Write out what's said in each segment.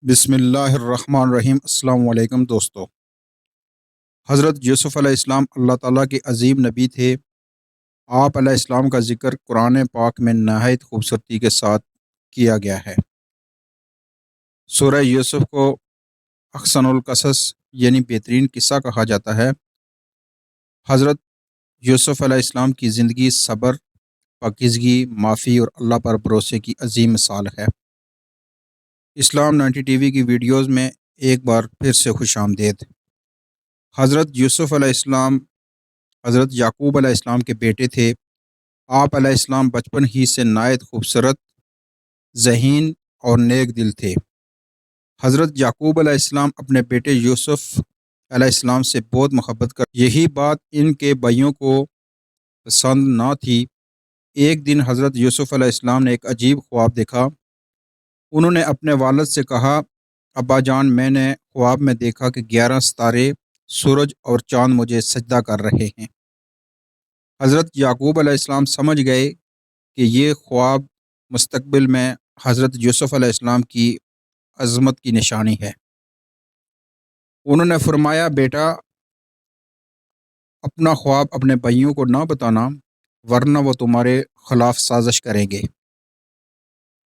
بسم اللہ الرحمن الرحیم۔ السلام علیکم دوستو۔ حضرت یوسف علیہ السلام اللہ تعالیٰ کے عظیم نبی تھے۔ آپ علیہ السلام کا ذکر قرآن پاک میں نہایت خوبصورتی کے ساتھ کیا گیا ہے۔ سورہ یوسف کو احسن القصص یعنی بہترین قصہ کہا جاتا ہے۔ حضرت یوسف علیہ السلام کی زندگی صبر، پاکیزگی، معافی اور اللہ پر بھروسے کی عظیم مثال ہے۔ اسلام 90 ٹی وی کی ویڈیوز میں ایک بار پھر سے خوش آمدید۔ حضرت یوسف علیہ السلام حضرت یعقوب علیہ السلام کے بیٹے تھے۔ آپ علیہ السلام بچپن ہی سے نہایت خوبصورت، ذہین اور نیک دل تھے۔ حضرت یعقوب علیہ السلام اپنے بیٹے یوسف علیہ السلام سے بہت محبت کر یہی بات ان کے بھائیوں کو پسند نہ تھی۔ ایک دن حضرت یوسف علیہ السلام نے ایک عجیب خواب دیکھا۔ انہوں نے اپنے والد سے کہا، ابا جان، میں نے خواب میں دیکھا کہ 11 ستارے، سورج اور چاند مجھے سجدہ کر رہے ہیں۔ حضرت یعقوب علیہ السلام سمجھ گئے کہ یہ خواب مستقبل میں حضرت یوسف علیہ السلام کی عظمت کی نشانی ہے۔ انہوں نے فرمایا، بیٹا، اپنا خواب اپنے بھائیوں کو نہ بتانا، ورنہ وہ تمہارے خلاف سازش کریں گے۔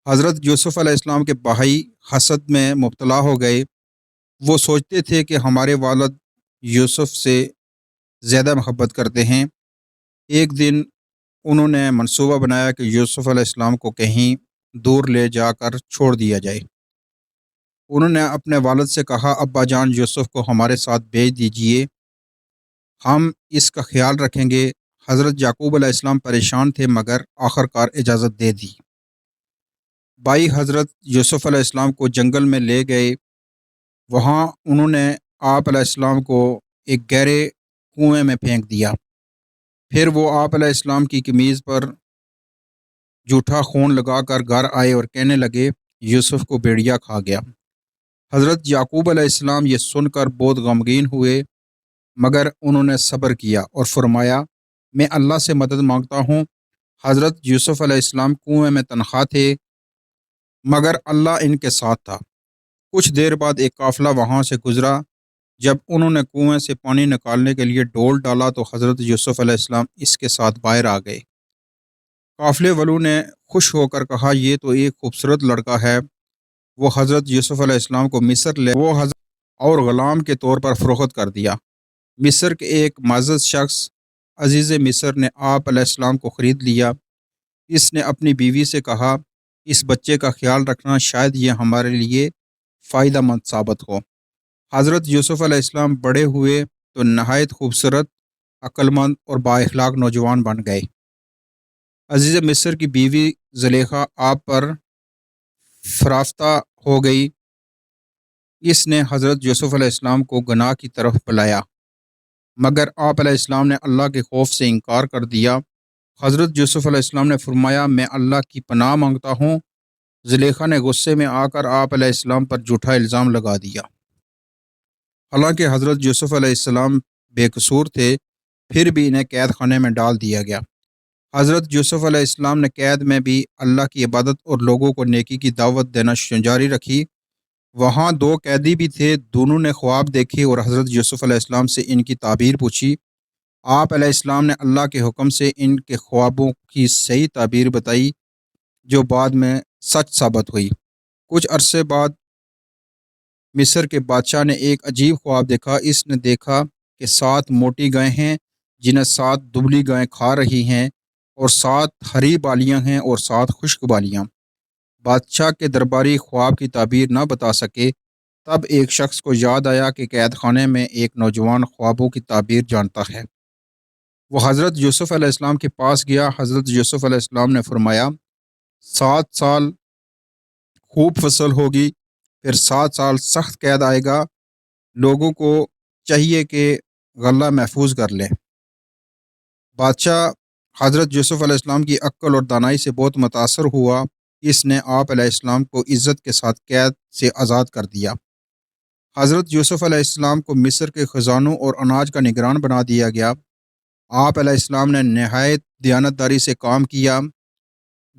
حضرت یوسف علیہ السلام کے بھائی حسد میں مبتلا ہو گئے۔ وہ سوچتے تھے کہ ہمارے والد یوسف سے زیادہ محبت کرتے ہیں۔ ایک دن انہوں نے منصوبہ بنایا کہ یوسف علیہ السلام کو کہیں دور لے جا کر چھوڑ دیا جائے۔ انہوں نے اپنے والد سے کہا، ابا جان، یوسف کو ہمارے ساتھ بھیج دیجئے، ہم اس کا خیال رکھیں گے۔ حضرت یعقوب علیہ السلام پریشان تھے مگر آخرکار اجازت دے دی۔ بھائی حضرت یوسف علیہ السلام کو جنگل میں لے گئے۔ وہاں انہوں نے آپ علیہ السلام کو ایک گہرے کنویں میں پھینک دیا۔ پھر وہ آپ علیہ السلام کی قمیض پر جھوٹا خون لگا کر گھر آئے اور کہنے لگے، یوسف کو بھیڑیا کھا گیا۔ حضرت یعقوب علیہ السلام یہ سن کر بہت غمگین ہوئے، مگر انہوں نے صبر کیا اور فرمایا، میں اللہ سے مدد مانگتا ہوں۔ حضرت یوسف علیہ السلام کنویں میں تنہا تھے، مگر اللہ ان کے ساتھ تھا۔ کچھ دیر بعد ایک قافلہ وہاں سے گزرا۔ جب انہوں نے کنویں سے پانی نکالنے کے لیے ڈول ڈالا تو حضرت یوسف علیہ السلام اس کے ساتھ باہر آ گئے۔ قافلے والوں نے خوش ہو کر کہا، یہ تو ایک خوبصورت لڑکا ہے۔ وہ حضرت یوسف علیہ السلام کو مصر لے وہ حضرت اور غلام کے طور پر فروخت کر دیا۔ مصر کے ایک معزز شخص عزیز مصر نے آپ علیہ السلام کو خرید لیا۔ اس نے اپنی بیوی سے کہا، اس بچے کا خیال رکھنا، شاید یہ ہمارے لیے فائدہ مند ثابت ہو۔ حضرت یوسف علیہ السلام بڑے ہوئے تو نہایت خوبصورت، عقل مند اور با اخلاق نوجوان بن گئے۔ عزیز مصر کی بیوی زلیخا آپ پر فرافتہ ہو گئی۔ اس نے حضرت یوسف علیہ السلام کو گناہ کی طرف بلایا، مگر آپ علیہ السلام نے اللہ کے خوف سے انکار کر دیا۔ حضرت یوسف علیہ السلام نے فرمایا، میں اللہ کی پناہ مانگتا ہوں۔ زلیخا نے غصے میں آ کر آپ علیہ السلام پر جھوٹا الزام لگا دیا۔ حالانکہ حضرت یوسف علیہ السلام بے قصور تھے، پھر بھی انہیں قید خانے میں ڈال دیا گیا۔ حضرت یوسف علیہ السلام نے قید میں بھی اللہ کی عبادت اور لوگوں کو نیکی کی دعوت دینا جاری رکھی۔ وہاں 2 قیدی بھی تھے، دونوں نے خواب دیکھے اور حضرت یوسف علیہ السلام سے ان کی تعبیر پوچھی۔ آپ علیہ السلام نے اللہ کے حکم سے ان کے خوابوں کی صحیح تعبیر بتائی، جو بعد میں سچ ثابت ہوئی۔ کچھ عرصے بعد مصر کے بادشاہ نے ایک عجیب خواب دیکھا۔ اس نے دیکھا کہ 7 موٹی گائیں ہیں جنہیں 7 دبلی گائیں کھا رہی ہیں، اور 7 ہری بالیاں ہیں اور 7 خشک بالیاں۔ بادشاہ کے درباری خواب کی تعبیر نہ بتا سکے۔ تب ایک شخص کو یاد آیا کہ قید خانے میں ایک نوجوان خوابوں کی تعبیر جانتا ہے۔ وہ حضرت یوسف علیہ السلام کے پاس گیا۔ حضرت یوسف علیہ السلام نے فرمایا، 7 سال خوب فصل ہوگی، پھر 7 سال سخت قید آئے گا۔ لوگوں کو چاہیے کہ غلہ محفوظ کر لیں۔ بادشاہ حضرت یوسف علیہ السلام کی عقل اور دانائی سے بہت متاثر ہوا۔ اس نے آپ علیہ السلام کو عزت کے ساتھ قید سے آزاد کر دیا۔ حضرت یوسف علیہ السلام کو مصر کے خزانوں اور اناج کا نگران بنا دیا گیا۔ آپ علیہ السلام نے نہایت دیانتداری سے کام کیا۔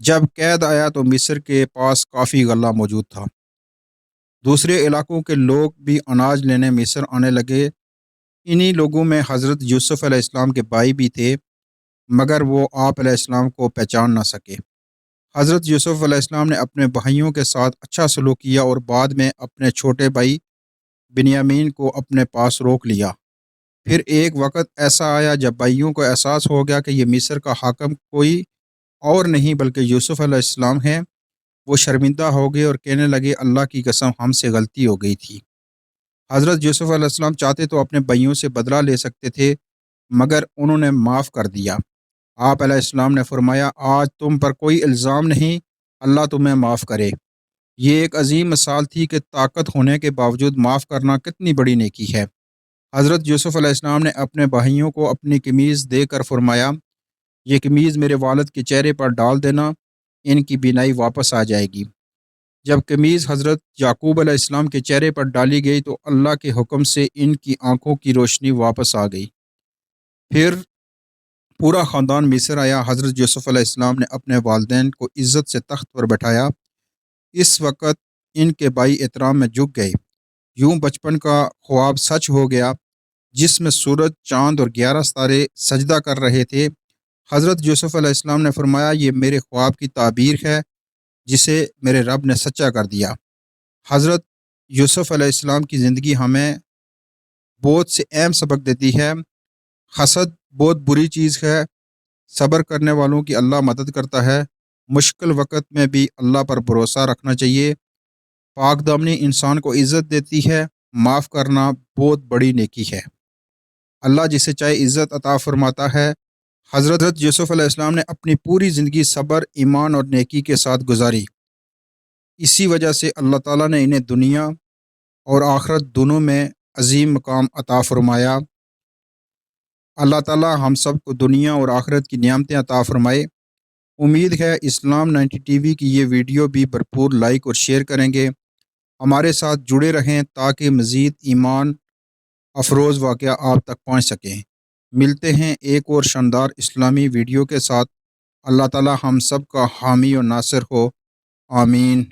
جب قید آیا تو مصر کے پاس کافی غلہ موجود تھا۔ دوسرے علاقوں کے لوگ بھی اناج لینے مصر آنے لگے۔ انہی لوگوں میں حضرت یوسف علیہ السلام کے بھائی بھی تھے، مگر وہ آپ علیہ السلام کو پہچان نہ سکے۔ حضرت یوسف علیہ السلام نے اپنے بھائیوں کے ساتھ اچھا سلوک کیا اور بعد میں اپنے چھوٹے بھائی بنیامین کو اپنے پاس روک لیا۔ پھر ایک وقت ایسا آیا جب بھائیوں کو احساس ہو گیا کہ یہ مصر کا حاکم کوئی اور نہیں بلکہ یوسف علیہ السلام ہے۔ وہ شرمندہ ہو گئے اور کہنے لگے، اللہ کی قسم ہم سے غلطی ہو گئی تھی۔ حضرت یوسف علیہ السلام چاہتے تو اپنے بھائیوں سے بدلہ لے سکتے تھے، مگر انہوں نے معاف کر دیا۔ آپ علیہ السلام نے فرمایا، آج تم پر کوئی الزام نہیں، اللہ تمہیں معاف کرے۔ یہ ایک عظیم مثال تھی کہ طاقت ہونے کے باوجود معاف کرنا کتنی بڑی نیکی ہے۔ حضرت یوسف علیہ السلام نے اپنے بھائیوں کو اپنی قمیض دے کر فرمایا، یہ قمیض میرے والد کے چہرے پر ڈال دینا، ان کی بینائی واپس آ جائے گی۔ جب قمیض حضرت یعقوب علیہ السلام کے چہرے پر ڈالی گئی تو اللہ کے حکم سے ان کی آنکھوں کی روشنی واپس آ گئی۔ پھر پورا خاندان مصر آیا۔ حضرت یوسف علیہ السلام نے اپنے والدین کو عزت سے تخت پر بٹھایا۔ اس وقت ان کے بھائی احترام میں جھک گئے۔ یوں بچپن کا خواب سچ ہو گیا جس میں سورج، چاند اور 11 ستارے سجدہ کر رہے تھے۔ حضرت یوسف علیہ السلام نے فرمایا، یہ میرے خواب کی تعبیر ہے جسے میرے رب نے سچا کر دیا۔ حضرت یوسف علیہ السلام کی زندگی ہمیں بہت سے اہم سبق دیتی ہے۔ حسد بہت بری چیز ہے۔ صبر کرنے والوں کی اللہ مدد کرتا ہے۔ مشکل وقت میں بھی اللہ پر بھروسہ رکھنا چاہیے۔ پاک دامنی انسان کو عزت دیتی ہے۔ معاف کرنا بہت بڑی نیکی ہے۔ اللہ جسے چاہے عزت عطا فرماتا ہے۔ حضرت یوسف علیہ السلام نے اپنی پوری زندگی صبر، ایمان اور نیکی کے ساتھ گزاری۔ اسی وجہ سے اللہ تعالیٰ نے انہیں دنیا اور آخرت دونوں میں عظیم مقام عطا فرمایا۔ اللہ تعالیٰ ہم سب کو دنیا اور آخرت کی نعمتیں عطا فرمائے۔ امید ہے اسلام 90 ٹی وی کی یہ ویڈیو بھی بھرپور لائک اور شیئر کریں گے۔ ہمارے ساتھ جڑے رہیں تاکہ مزید ایمان افروز واقعہ آپ تک پہنچ سکیں۔ ملتے ہیں ایک اور شاندار اسلامی ویڈیو کے ساتھ۔ اللہ تعالیٰ ہم سب کا حامی و ناصر ہو، آمین۔